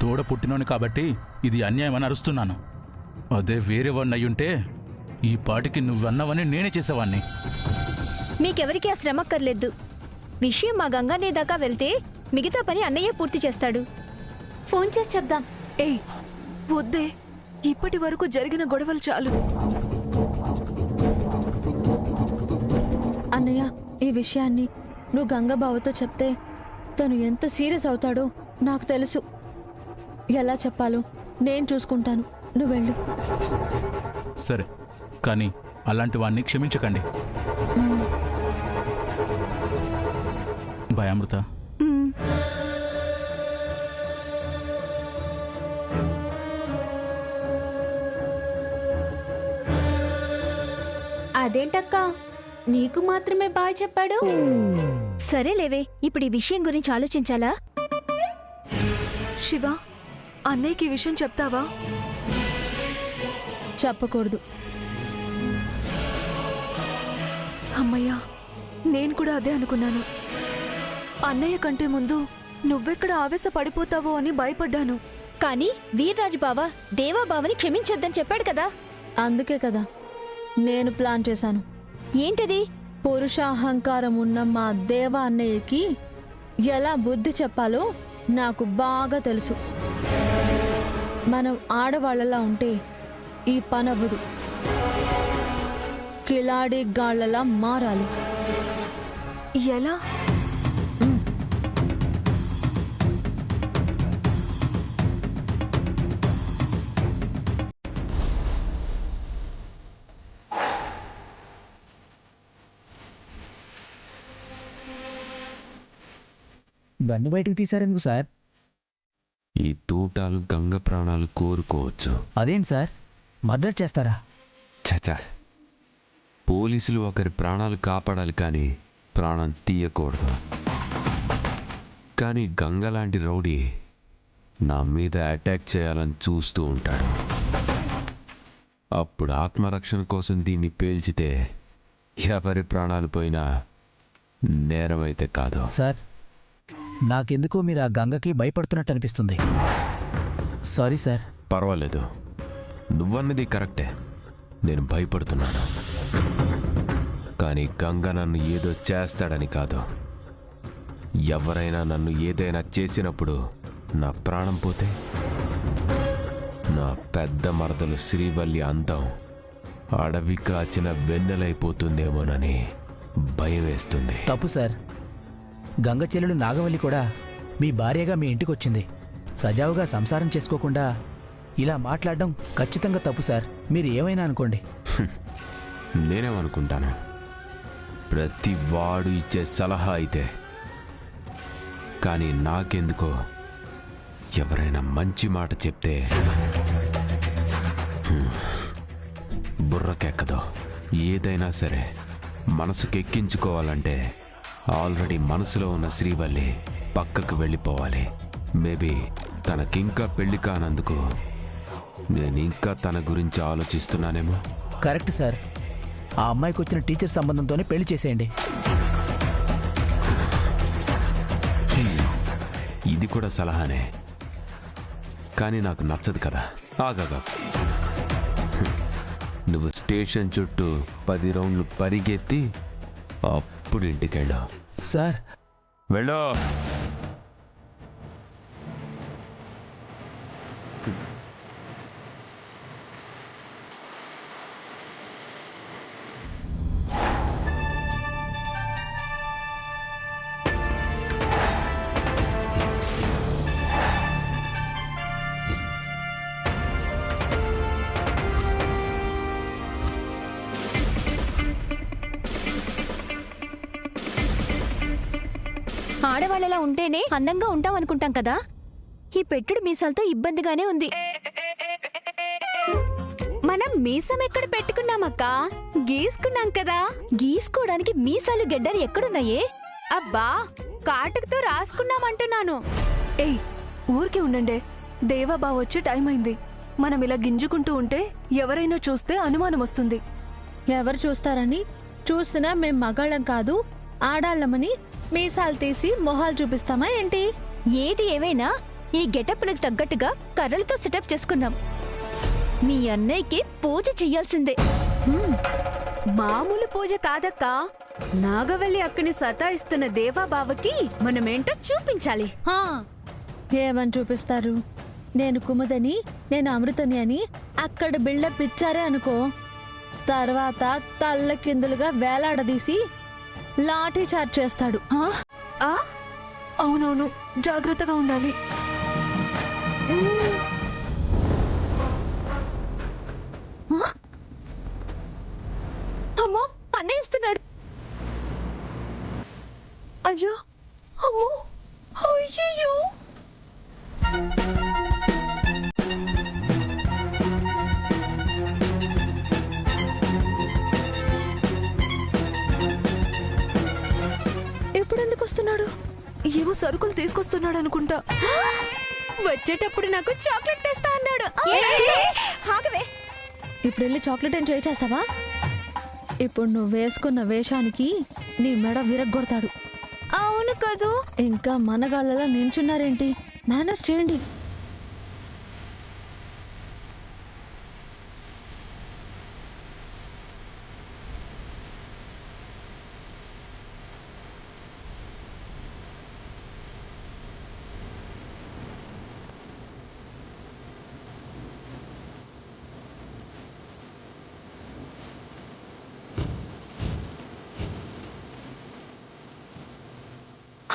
తోడ పుట్టినోని కాబట్టి ఇది అన్యాయమని అరుస్తున్నాను. అదే వేరేవాడిని అయ్యుంటే ఈ పాటికి నువ్వన్నవని నేనే చేసేవాణ్ణి. మీకెవరికి ఆ శ్రమక్కర్లేదు. విషయం మా గంగానే దాకా వెళ్తే మిగతా పని అన్నయ్య పూర్తి చేస్తాడు. ఫోన్ చేసి చెప్దాం. ఏయ్ వద్దే, ఇప్పటి వరకు జరిగిన గొడవలు చాలు. అన్నయ్య, ఈ విషయాన్ని నువ్వు గంగబావతో చెప్తే తను ఎంత సీరియస్ అవుతాడో నాకు తెలుసు. ఎలా చెప్పాలో నేను చూసుకుంటాను, నువ్వు వెళ్ళు. సరే, కానీ అలాంటి వాణ్ణి క్షమించకండి. బాయ్ అమృత. అదేంటక్క, నీకు మాత్రమే బాయ్ చెప్పాడు? సరేలేవే, ఇప్పుడు ఈ విషయం గురించి ఆలోచించాలా? శివ, అన్నయ్యకి ఈ విషయం చెప్తావా? చెప్పకూడదు. అమ్మయ్యా, నేను కూడా అదే అనుకున్నాను. అన్నయ్య కంటే ముందు నువ్వెక్కడ ఆవేశపడిపోతావో అని భయపడ్డాను. కానీ వీర్రాజు బావ దేవాబావని క్షమించొద్దని చెప్పాడు కదా. అందుకే కదా నేను ప్లాన్ చేశాను. ఏంటది? పురుషాహంకారం ఉన్న మా దేవ అన్నయ్యకి ఎలా బుద్ధి చెప్పాలో నాకు బాగా తెలుసు. మనం ఆడవాళ్లలా ఉంటే ఈ పనవ్వదు. కిలాడి గాళ్లలా మారాలి. ఎలా? గన్ను బయటకు తీశారెందుకు సార్? ఈ తూటాలు గంగ ప్రాణాలు కోరుకోవచ్చు. అదేంటి సార్, మర్డర్ చేస్తారా? చచా, పోలీసులు ఒకరి ప్రాణాలు కాపాడాలి కానీ ప్రాణం తీయకూడదు. కానీ గంగ లాంటి రౌడీ నా మీద అటాక్ చేయాలని చూస్తూ ఉంటాడు. అప్పుడు ఆత్మరక్షణ కోసం దీన్ని పేల్చితే ఎవరి ప్రాణాలు పోయినా నేరమైతే కాదు. సార్, నాకెందుకో మీరు ఆ గంగకి భయపడుతున్నట్టు అనిపిస్తుంది. Sorry sir. పర్వాలేదు, నువ్వన్నది కరెక్టే, నేను భయపడుతున్నాను. కానీ గంగ నన్ను ఏదో చేస్తాడని కాదు. ఎవరైనా నన్ను ఏదైనా చేసినప్పుడు నా ప్రాణం పోతే నా పెద్ద మరదలు శ్రీవల్లి అందం అడవి కాచిన వెన్నెలైపోతుందేమోనని భయం వేస్తుంది. తప్పు సార్. గంగ చెల్లెలు నాగవల్లి కూడా మీ భార్యగా మీ ఇంటికి వచ్చింది. సజావుగా సంసారం చేసుకోకుండా ఇలా మాట్లాడడం ఖచ్చితంగా తప్పు సార్. మీరు ఏమైనా అనుకోండి. నేనేమనుకుంటాను, ప్రతి వాడు ఇచ్చే సలహా అయితే. కానీ నాకెందుకో ఎవరైనా మంచి మాట చెప్తే బుర్రకెక్కదో. ఏదైనా సరే మనసుకెక్కించుకోవాలంటే ఆల్రెడీ మనసులో ఉన్న శ్రీవల్లి పక్కకు వెళ్ళిపోవాలి. మేబీ తనకింకా పెళ్లి కానందుకు నేను ఇంకా తన గురించి ఆలోచిస్తున్నానేమో. Correct sir. ఆ అమ్మాయికి వచ్చిన టీచర్ సంబంధంతోనే పెళ్లి చేసేయండి. ఇది కూడా సలహానే, కానీ నాకు నచ్చదు కదా. ఆగాగా, నువ్వు స్టేషన్ చుట్టూ 10 రౌండ్లు పరిగెత్తి అప్పుడు ఇంటికి వెళ్ళా. సార్, వెళ్ళో. ఆడవాళ్ళలా ఉంటేనే అందంగా ఉంటాం అనుకుంటాం కదా. ఈ పెట్టుడు మీసాలతో ఇబ్బందిగానే ఉంది. మనం మీసం ఎక్కడ పెట్టుకున్నామక్క? గీసుకున్నాం కదా. గీసుకోవడానికి మీసాలు గెడ్డలు ఎక్కడున్నాయే? అబ్బా, కాటుకతో రాసుకున్నామంటున్నాను. ఏయ్ ఊరికే ఉండండి, దేవాబావ వచ్చే టైం అయింది. మనం ఇలా గింజుకుంటూ ఉంటే ఎవరైనా చూస్తే అనుమానం వస్తుంది. ఎవరు చూస్తారని? చూసినా మేం మగాళ్ళం కాదు, ఆడాళ్ళమని మీసాలు తీసి మొహాలు చూపిస్తామా ఏంటి? ఏది ఏమైనా ఈ గెటప్లకు తగ్గట్టుగా కర్రలతో సెటప్ చేసుకున్నాం. మీ అన్నయ్యకి పూజ చెయ్యాల్సిందే. మామూలు పూజ కాదక్క, నాగవల్లి అక్కని సతాయిస్తున్న దేవాబావకి మనమేంటో చూపించాలి. హా, ఏమని చూపిస్తారు? నేను కుముదని, నేను అమృతని అని అక్కడ బిల్డప్ ఇచ్చారే అనుకో, తర్వాత తల్ల కిందులుగా వేలాడదీసి లాఠీ చార్జ్ చేస్తాడు. ఆ అవునవును, జాగ్రత్తగా ఉండాలి. అమ్మో అన్నయ్య వస్తున్నాడు. అయ్యో, అమ్మో, అయ్యయ్యో. ఎప్పుడెందుకు వస్తున్నాడు? ఏవో సరుకులు తీసుకొస్తున్నాడు అనుకుంటా. వచ్చేటప్పుడు నాకు చాక్లెట్ తెస్తా అన్నాడు. ఆగవే. ఇప్పుడు వెళ్ళి చాక్లెట్ ఏం చేస్తావా? ఇప్పుడు నువ్వు వేసుకున్న వేషానికి నీ మెడ విరగ్గొడతాడు. అవును కదూ. ఇంకా మనగాళ్ళలా నించున్నారేంటి? మేనేజ్ చేయండి.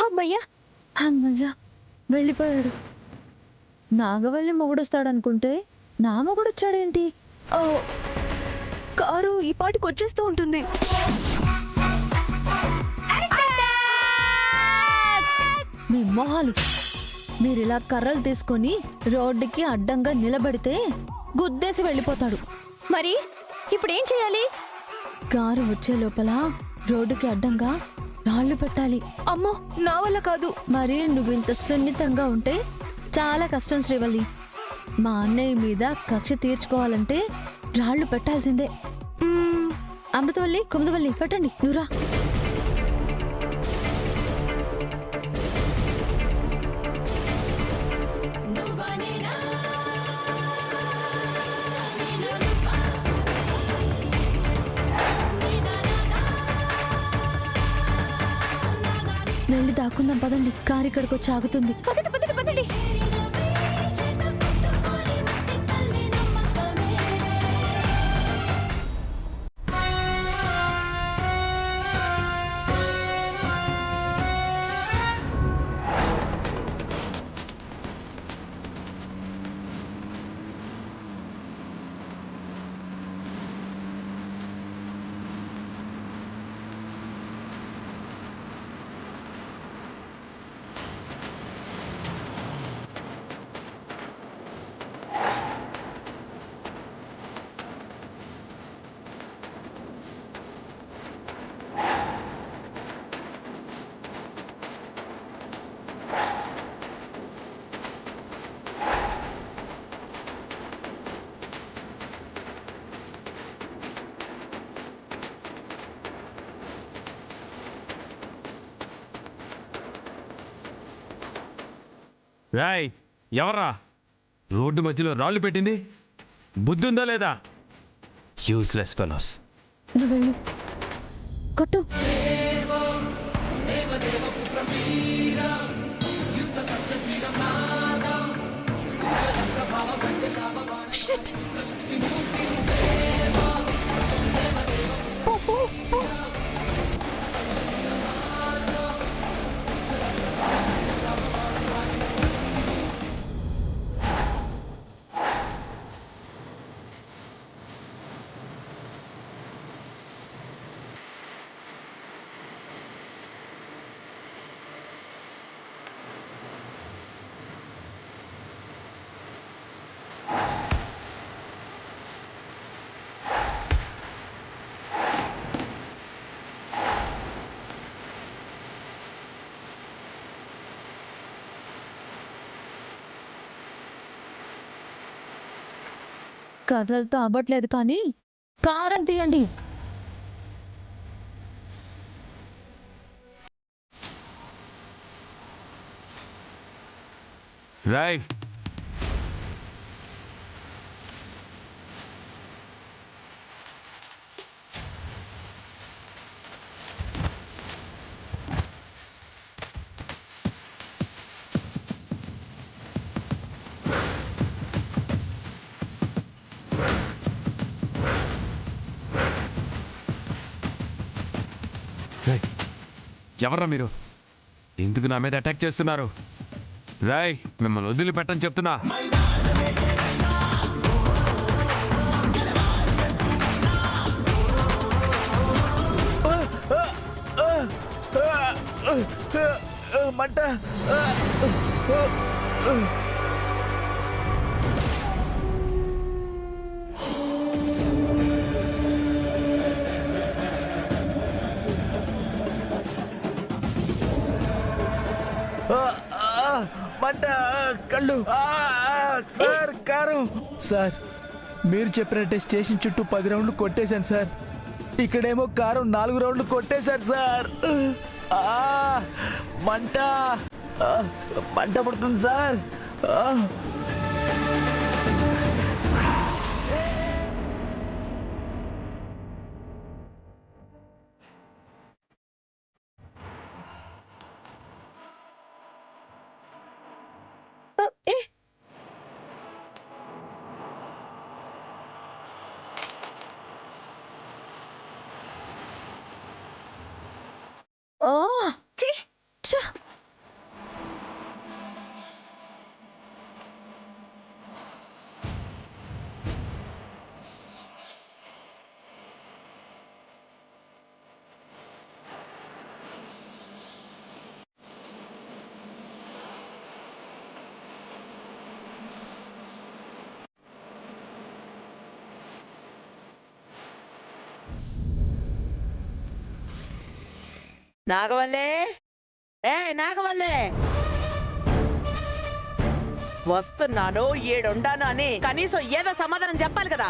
అమ్మయ్యా, అమ్మయ్యా, వెళ్ళిపోయాడు. నాగవల్లి మొగుడొస్తాడనుకుంటే నా మొగుడొచ్చాడేంటి? ఆ, కారు ఈ పాటికి వచ్చేస్తూ ఉంటుంది. మీ మొహాలు! మీరిలా కర్రలు తీసుకొని రోడ్డుకి అడ్డంగా నిలబడితే గుద్దేసి వెళ్ళిపోతాడు. మరి ఇప్పుడేం చేయాలి? కారు వచ్చే లోపల రోడ్డుకి అడ్డంగా రాళ్ళు పెట్టాలి. అమ్మో, నా వల్ల కాదు. మరి నువ్వు ఇంత సున్నితంగా ఉంటే చాలా కష్టం శ్రీవల్లి. మా అన్నయ్య మీద కక్ష తీర్చుకోవాలంటే రాళ్ళు పెట్టాల్సిందే. మ్మ్, అమృతవల్లి, కుముదవల్లి, పెట్టండి. నువ్వురా. వెళ్ళి దాక్కుందాం పదండి. కారు ఇక్కడికి వచ్చి ఆగుతుంది. పదండి పదండి పదండి. రాయ్, ఎవర్రా రోడ్డు మధ్యలో రాళ్ళు పెట్టింది? బుద్ధుందా లేదా? Useless fellows. నువ్వు వెళ్ళు. కొట్టు. షిట్. కర్రలతో అవ్వట్లేదు కానీ కారం తీయండి. రాయ్ ఎవర్రా మీరు? ఎందుకు నా మీద అటాక్ చేస్తున్నారు? రాయ్ మిమ్మల్ని వదిలిపెట్టని చెప్తున్నా. మంట. మంట, కళ్ళు. Sir car. సార్ మీరు చెప్పినట్టే స్టేషన్ చుట్టూ 10 రౌండ్లు కొట్టేశాను సార్. ఇక్కడేమో కారు 4 రౌండ్లు కొట్టేశారు సార్. మంట మంట పడుతుంది సార్. ఓ ఛీ! ఛ! నాగవల్లే, నాగవల్లే, వస్తున్నాను, ఏడుండాను అని కనీసం ఏదో సమాధానం చెప్పాలి కదా.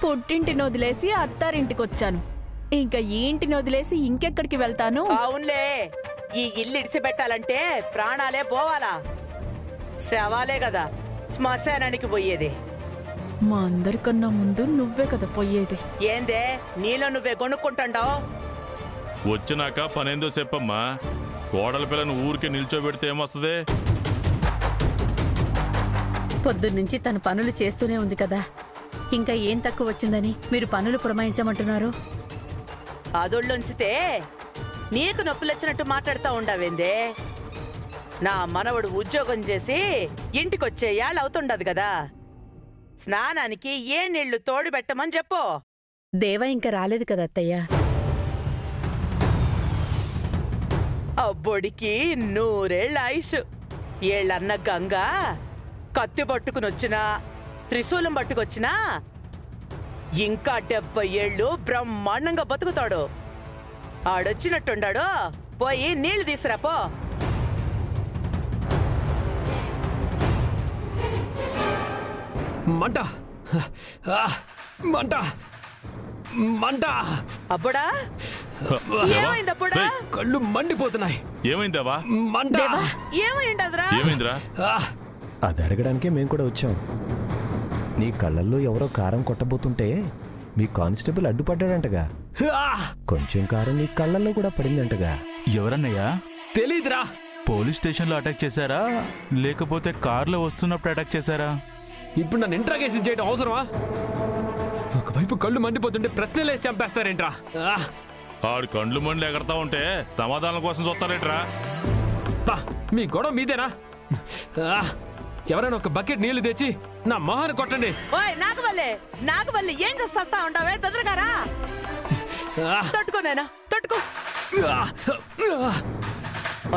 పుట్టింటిని వదిలేసి అత్తారింటికి వచ్చాను. ఇంకా ఈ ఇంటిని వదిలేసి ఇంకెక్కడికి వెళ్తాను? అవునులే, ఈ ఇల్లు ఇడిచిపెట్టాలంటే ప్రాణాలే పోవాలా? శవాలే కదా శ్మశానానికి పోయేది. మా అందరికన్నా ముందు నువ్వే కదా పోయేది. ఏందే నీలో నువ్వే కొనుక్కుంటాండావు? వచ్చినాక పనేందో చెప్పమ్మా. కోడల పిల్లను ఊరికి నిల్చోబెడితే ఏమొస్తుంది? పొద్దున్నుంచి తన పనులు చేస్తూనే ఉంది కదా, ఇంకా ఏం తక్కువ వచ్చిందని మీరు పనులు పురమాయించమంటున్నారు? అదొళ్ళుంచితే నీకు నొప్పులొచ్చినట్టు మాట్లాడుతూ ఉండవేందే? నా మనవడు ఉద్యోగం చేసి ఇంటికొచ్చే అవుతుండదు కదా, స్నానానికి ఏ నీళ్లు తోడు పెట్టమని చెప్పు. దేవ ఇంకా రాలేదు కదా అత్తయ్య. అబ్బొడికి 100 ఏళ్ల ఆయుష్. ఏళ్ళన్న గంగ కత్తి పట్టుకునొచ్చినా త్రిశూలం పట్టుకొచ్చినా ఇంకా 70 ఏళ్ళు బ్రహ్మాండంగా బతుకుతాడు. ఆడొచ్చినట్టుండాడు, పోయి నీళ్లు తీసురాపో. మంట మంట మంట. అబ్బుడా, ఏమైంది అబ్బుడా? కళ్ళు మండిపోతున్నాయి. ఏమైందావా? మంట. ఏమైందరా? ఏమైందిరా? అది అడగడానికే మేము కూడా వచ్చాం. నీ కళ్ళల్లో ఎవరో కారం కొట్టబోతుంటే మీ కానిస్టేబుల్ అడ్డుపడ్డాడంటగా. కొంచెం కారం నీ కళ్ళల్లో కూడా పడిందంటగా. ఎవరన్నయ్యా? తెలీదురా. పోలీస్ స్టేషన్లో అటాక్ చేశారా, లేకపోతే కార్లో వస్తున్నప్పుడు అటాక్ చేశారా? ఇప్పుడు నన్ను ఇంట్రాగేషన్ చేయడం అవసరమా? ఒకవైపు కళ్ళు మండిపోతుంటే ప్రశ్నలు వేసి చంపేస్తారేంట్రా? ఆడు కండ్లు మండలు ఎగరతా ఉంటే సమాధానం కోసం చూస్తారేట్రా? మీ గొడవ మీదేనా? ఎవరైనా ఒక బకెట్ నీళ్లు తెచ్చి నా మొహాన్ని కొట్టండి. ఓయ్ నాగవల్లి ఏం చేస్తా ఉంటావే? తొందరగారా, తట్టుకోనేనా, తట్టుకో.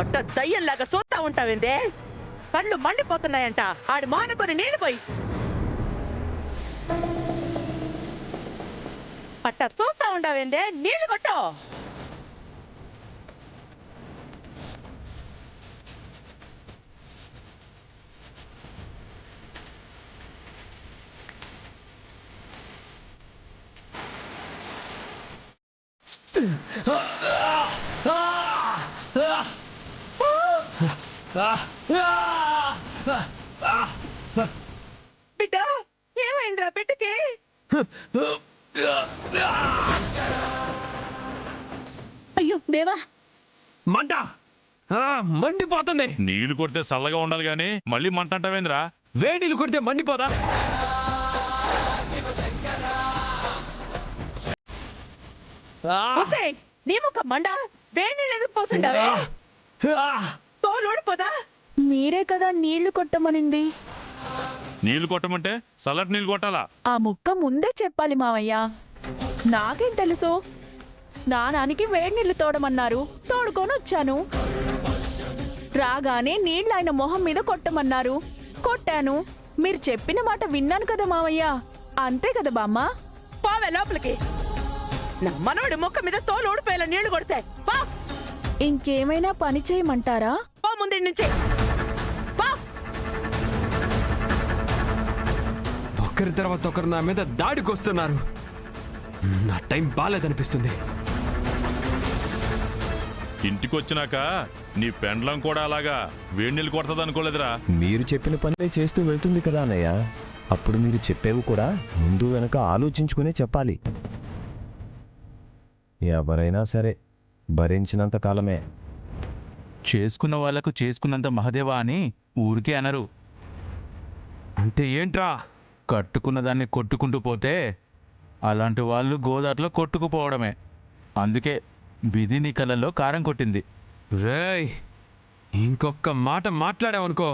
ఒట్ట దయ్యంలాగా చూస్తా ఉంటావేందే? కళ్ళు మండిపోతున్నాయంట, ఆడి మానుకొని నీళ్ళు పోయి. అట్ట చూస్తా ఉండవేందే, నీళ్లు కొట్టు. బిడ్డ ఏమైందిరా బిడ్డకి? అయ్యో దేవా, మంట మండిపోతుంది. నీళ్లు కొడితే చల్లగా ఉండాలి గాని మళ్ళీ మంట అంటావేంద్రా? వేడిలు కొడితే మండిపోదా? హుసేన్, నీ ముఖ మండ వేడి నీళ్ళు ఎందుకు పోసుండవే? తోలు ఊడిపోదా? మీరే కదా నీళ్లు కొట్టమనింది. నీళ్లు కొట్టమంటే చల్లటి నీళ్లు కొట్టాలా? ఆ ముక్క ముందే చెప్పాలి మావయ్య. నాకేం తెలుసు? స్నానానికి వేడి నీళ్లు తోడమన్నారు, తోడుకొని వచ్చాను. రాగానే నీళ్లు ఆయన మొహం మీద కొట్టమన్నారు, కొట్టాను. మీరు చెప్పిన మాట విన్నాను కదా మావయ్య. అంతే కదా బామ్మ? పోవే లోపలికి. నా మనవడి ముఖ మీద తోలు ఊడిపోయేలా నీళ్లు కొడితే పో. ఇంకేమైనా పని చేయమంటారా? పో ముందు నుంచి పో. ఒకరి తర్వాత ఒకరు నా మీద దాడికి వస్తున్నారు. నా టైం బాలేదనిపిస్తుంది. ఇంటికి వచ్చినాక నీ పెండ్లం కూడా అలాగా వేడి నీళ్ళు కొడతది అనుకోలేదురా? మీరు చెప్పిన పని చేస్తూ వెళ్తుంది కదా అన్నయ్య. అప్పుడు మీరు చెప్పేవి కూడా ముందు వెనక ఆలోచించుకునే చెప్పాలి. ఎవరైనా సరే భరించినంత కాలమే. చేసుకున్న వాళ్లకు చేసుకున్నంత మహదేవా అని ఊరికే అనరు. అంటే ఏంట్రా? కట్టుకున్న దాన్ని కొట్టుకుంటూ పోతే అలాంటి వాళ్ళు గోదాట్లో కొట్టుకుపోవడమే. అందుకే విధి నీ కళ్ళల్లో కారం కొట్టింది. రేయ్, ఇంకొక మాట మాట్లాడావనుకో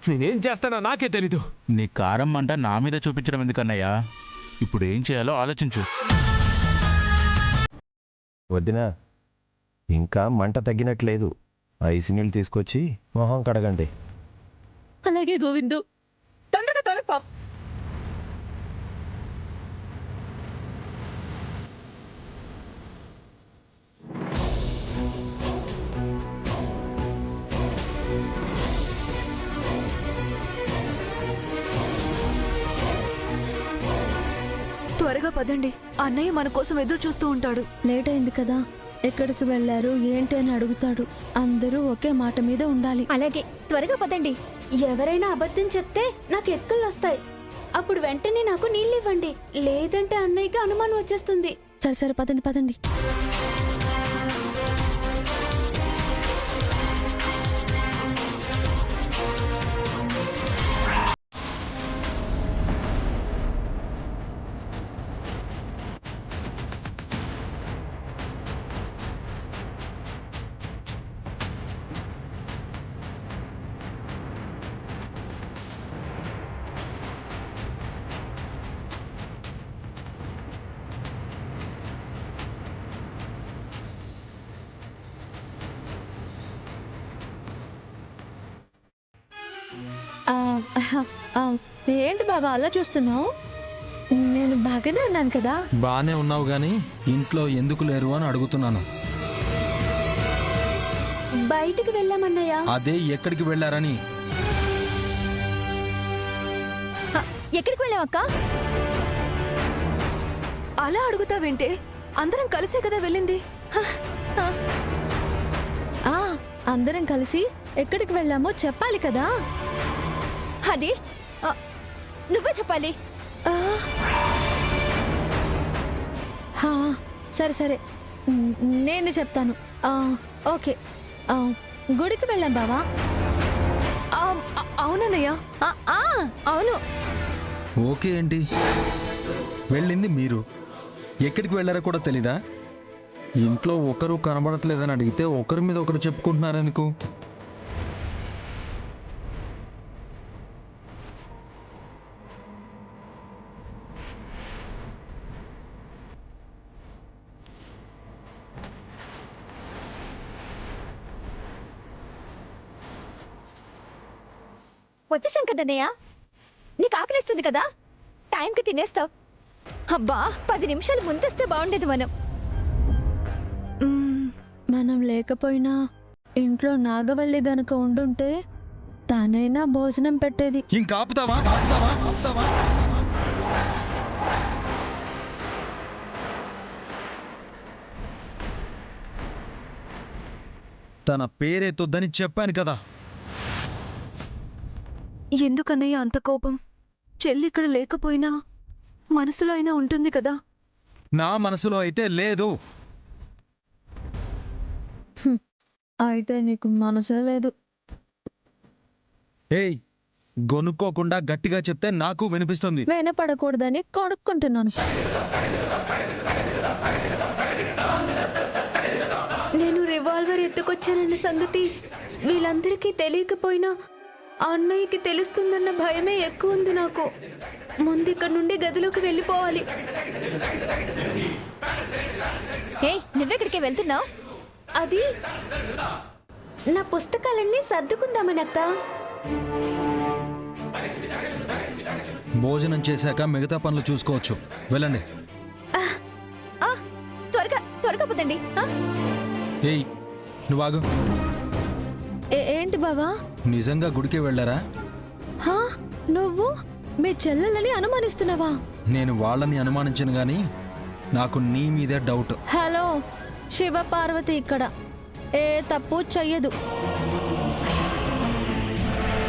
నేనేం చేస్తానో నాకే తెలీదు. నీ కారం మంట నా మీద చూపించడం ఎందుకన్నయ్యా? ఇప్పుడు ఏం చేయాలో ఆలోచించు. వద్దినా, ఇంకా మంట తగ్గినట్లేదు. ఐసు నీళ్ళు తీసుకొచ్చి మొహం కడగండి. అలాగే గోవిందు. తొందరగా తొలగిపో. త్వరగా పదండి, అన్నయ్య మన కోసం ఎదురు చూస్తూ ఉంటాడు. లేట్ అయింది కదా, ఎక్కడికి వెళ్ళారు ఏంటి అని అడుగుతాడు. అందరూ ఒకే మాట మీద ఉండాలి. అలాగే త్వరగా పదండి. ఎవరైనా అబద్ధం చెప్తే నాకు ఎక్కలు వస్తాయి. అప్పుడు వెంటనే నాకు నీళ్ళు ఇవ్వండి, లేదంటే అన్నయ్యకి అనుమానం వచ్చేస్తుంది. సరే సరే పదండి పదండి. ఏంటి బాబా అలా చూస్తున్నావు? నేను బాగానే ఉన్నాను కదా. బానే ఉన్నావు గాని ఇంట్లో ఎందుకు లేరు అని అడుగుతున్నాను. బయటికి వెళ్ళామన్నయ్యా. అదే ఎక్కడికి వెళ్ళారని. ఎక్కడికి వెళ్ళావక్క? అలా అడుగుతావేంటే? అందరం కలిసే కదా వెళ్ళింది. అందరం కలిసి ఎక్కడికి వెళ్ళామో చెప్పాలి కదా. అది నువ్వే చెప్పాలి. సరే సరే నేను చెప్తాను. ఓకే, గుడికి వెళ్ళాం బావా. అవునన్నయ్య. అవును. ఓకే ఏంటి, వెళ్ళింది మీరు, ఎక్కడికి వెళ్ళారో కూడా తెలీదా? ఇంట్లో ఒకరు కనబడట్లేదని అడిగితే ఒకరి మీద ఒకరు చెప్పుకుంటున్నారు ఎందుకు? వచ్చేసాం కదన్నయ్య. నీకు ఆకలిస్తుంది కదా, టైంకి తినేస్తావు. అబ్బా 10 నిమిషాలు ముందొస్తే బాగుండేది. మనం లేకపోయినా ఇంట్లో నాగవల్లి గనుక ఉండుంటే తానైనా భోజనం పెట్టేది. ఇంకా ఆపుతావా? తన పేరెత్తొద్దని చెప్పాను కదా. ఎందుకన్నయ్య అంత కోపం? చెల్లి ఇక్కడ లేకపోయినా మనసులో అయినా ఉంటుంది కదా. నా మనసులో అయితే లేదు. అయితే నీకు మనసే లేదు. ఏయ్, గొనుక్కోకుండా గట్టిగా చెప్తే నాకు వినిపిస్తుంది. వినపడకూడదని కొనుక్కుంటున్నాను. నేను రివాల్వర్ ఎత్తుకొచ్చానన్న సంగతి వీళ్ళందరికీ తెలియకపోయినా అన్నయ్యకి తెలుస్తుందన్న భయమే ఎక్కువ ఉంది నాకు. ముందు ఇక్కడ నుండి గదిలోకి వెళ్ళిపోవాలి. ఏ నువ్వెక్కడికి వెళ్తున్నావు? అది నా పుస్తకాలన్నీ సర్దుకుందామనక్క. భోజనం చేశాక మిగతా పనులు చూసుకోవచ్చు. వెళ్ళండి. త్వరగా త్వరగా పోతండి. ఏయ్, నువ్వు ఆగు. ఏంటి బావా? నిజంగా గుడికి వెళ్ళారా? హా, నువ్వు మీ చెల్లెలని అనుమానిస్తున్నావా? నేను వాళ్ళని అనుమానించను గాని నాకు నీ మీదే డౌట్. హలో, శివ పార్వతి ఇక్కడ ఏ తప్పు చెయ్యదు.